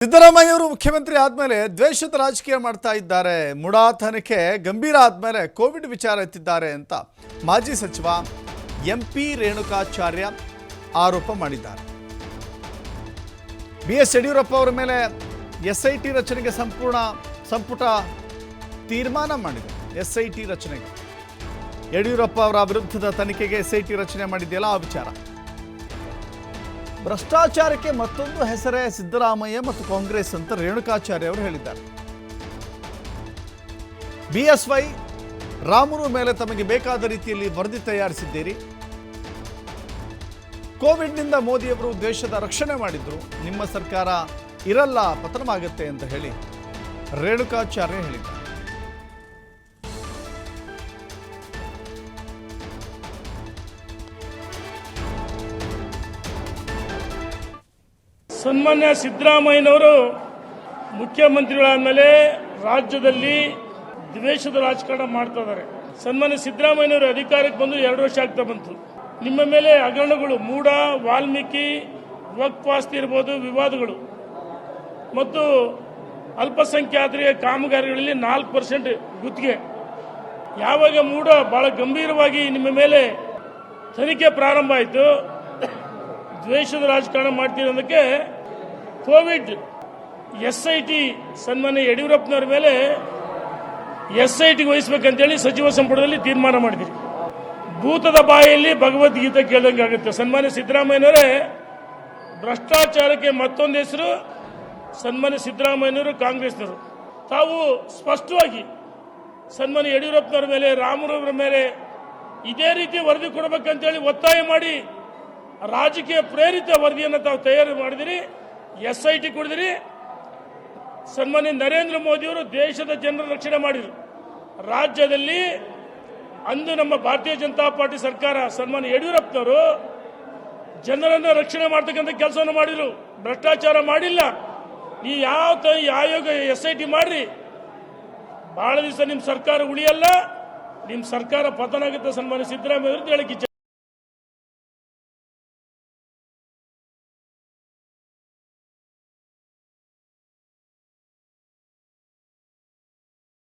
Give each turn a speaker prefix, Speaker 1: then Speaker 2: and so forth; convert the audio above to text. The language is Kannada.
Speaker 1: ಸಿದ್ದರಾಮಯ್ಯವರು ಮುಖ್ಯಮಂತ್ರಿ ಆದ್ಮೇಲೆ ದ್ವೇಷದ ರಾಜಕೀಯ ಮಾಡ್ತಾ ಇದ್ದಾರೆ. ಮುಡಾ ತನಿಖೆ ಗಂಭೀರ ಆದ್ಮೇಲೆ ಕೋವಿಡ್ ವಿಚಾರ ಎತ್ತಿದ್ದಾರೆ ಅಂತ ಮಾಜಿ ಸಚಿವ ಎಂಪಿ ರೇಣುಕಾಚಾರ್ಯ ಆರೋಪ ಮಾಡಿದ್ದಾರೆ. ಬಿಎಸ್ ಯಡಿಯೂರಪ್ಪ ಅವರ ಮೇಲೆ ಎಸ್ಐಟಿ ರಚನೆಗೆ ಸಂಪುಟ ತೀರ್ಮಾನ ಮಾಡಿದೆ. ಎಸ್ಐಟಿ ರಚನೆಗೆ ಯಡಿಯೂರಪ್ಪ ಅವರ ವಿರುದ್ಧದ ತನಿಖೆಗೆ ಎಸ್ಐಟಿ ರಚನೆ ಮಾಡಿದೆಯಲ್ಲ ಆ ವಿಚಾರ. ಭ್ರಷ್ಟಾಚಾರಕ್ಕೆ ಮತ್ತೊಂದು ಹೆಸರೇ ಸಿದ್ದರಾಮಯ್ಯ ಮತ್ತು ಕಾಂಗ್ರೆಸ್ ಅಂತ ರೇಣುಕಾಚಾರ್ಯ ಅವರು ಹೇಳಿದ್ದಾರೆ. ಬಿಎಸ್ವೈ ರಾಮುಲು ಮೇಲೆ ತಮಗೆ ಬೇಕಾದ ರೀತಿಯಲ್ಲಿ ವರದಿ ತಯಾರಿಸಿದ್ದೀರಿ. ಕೋವಿಡ್ನಿಂದ ಮೋದಿಯವರು ದೇಶದ ರಕ್ಷಣೆ ಮಾಡಿದ್ರು, ನಿಮ್ಮ ಸರ್ಕಾರ ಇರಲ್ಲ, ಪತನವಾಗುತ್ತೆ ಅಂತ ಹೇಳಿ ರೇಣುಕಾಚಾರ್ಯ ಹೇಳಿದ್ದಾರೆ.
Speaker 2: ಸನ್ಮಾನ್ಯ ಸಿದ್ದರಾಮಯ್ಯನವರು ಮುಖ್ಯಮಂತ್ರಿಗಳಾದ ರಾಜ್ಯದಲ್ಲಿ ದ್ವೇಷದ ರಾಜಕಾರಣ ಮಾಡ್ತಾ ಇದ್ದಾರೆ. ಸನ್ಮಾನ್ಯ ಸಿದ್ದರಾಮಯ್ಯನವರು ಅಧಿಕಾರಕ್ಕೆ ಬಂದು 2 ವರ್ಷ ಆಗ್ತಾ ಬಂತು. ನಿಮ್ಮ ಮೇಲೆ ಹಗರಣಗಳು, ಮೂಡ, ವಾಲ್ಮೀಕಿ, ವಕ್ಫ್ ಆಸ್ತಿ ಇರ್ಬೋದು, ವಿವಾದಗಳು ಮತ್ತು ಅಲ್ಪಸಂಖ್ಯಾತರಿಗೆ ಕಾಮಗಾರಿಗಳಲ್ಲಿ 4% ಗುತ್ತಿಗೆ. ಯಾವಾಗ ಮೂಡ ಬಹಳ ಗಂಭೀರವಾಗಿ ನಿಮ್ಮ ಮೇಲೆ ತನಿಖೆ ಪ್ರಾರಂಭ ಆಯಿತು, ದ್ವೇಷದ ರಾಜಕಾರಣ ಮಾಡ್ತೀರಿ ಅನ್ನೋದಕ್ಕೆ ಕೋವಿಡ್ ಎಸ್ಐಟಿ ಸನ್ಮಾನ್ಯ ಯಡಿಯೂರಪ್ಪನವರ ಮೇಲೆ ಎಸ್ಐಟಿಗೆ ವಹಿಸಬೇಕಂತೇಳಿ ಸಚಿವ ಸಂಪುಟದಲ್ಲಿ ತೀರ್ಮಾನ ಮಾಡಿದಿರಿ. ಭೂತದ ಬಾಯಲ್ಲಿ ಭಗವದ್ಗೀತೆ ಕೇಳ್ದಂಗೆ ಆಗುತ್ತೆ. ಸನ್ಮಾನ್ಯ ಸಿದ್ದರಾಮಯ್ಯನವರೇ ಭ್ರಷ್ಟಾಚಾರಕ್ಕೆ ಮತ್ತೊಂದು ಹೆಸರು ಸನ್ಮಾನ್ಯ ಸಿದ್ದರಾಮಯ್ಯನವರು, ಕಾಂಗ್ರೆಸ್ನವರು. ತಾವು ಸ್ಪಷ್ಟವಾಗಿ ಸನ್ಮಾನ್ಯ ಯಡಿಯೂರಪ್ಪನವರ ಮೇಲೆ, ರಾಮುಲುವರ ಮೇಲೆ ಇದೇ ರೀತಿ ವರದಿ ಕೊಡಬೇಕಂತೇಳಿ ಒತ್ತಾಯ ಮಾಡಿ ರಾಜಕೀಯ ಪ್ರೇರಿತ ವರದಿಯನ್ನು ತಾವು ತಯಾರು ಮಾಡಿದಿರಿ, ಎಸ್ಐಟಿ ಕೊಡಿದಿರಿ. ಸನ್ಮಾನ್ಯ ನರೇಂದ್ರ ಮೋದಿಯವರು ದೇಶದ ಜನರ ರಕ್ಷಣೆ ಮಾಡಿದರು. ರಾಜ್ಯದಲ್ಲಿ ಅಂದು ನಮ್ಮ ಭಾರತೀಯ ಜನತಾ ಪಾರ್ಟಿ ಸರ್ಕಾರ, ಸನ್ಮಾನ್ಯ ಯಡಿಯೂರಪ್ಪನವರು ಜನರನ್ನು ರಕ್ಷಣೆ ಮಾಡ್ತಕ್ಕಂಥ ಕೆಲಸವನ್ನು ಮಾಡಿದರು, ಭ್ರಷ್ಟಾಚಾರ ಮಾಡಿಲ್ಲ. ನೀವು ಯಾವ ಆಯೋಗ ಎಸ್ಐಟಿ ಮಾಡ್ರಿ, ಬಹಳ ದಿವಸ ನಿಮ್ಮ ಸರ್ಕಾರ ಉಳಿಯಲ್ಲ, ನಿಮ್ಮ ಸರ್ಕಾರ ಪತನ ಆಗುತ್ತೆ ಸನ್ಮಾನ್ಯ ಸಿದ್ದರಾಮಯ್ಯ ಹೇಳಕ್ಕೆ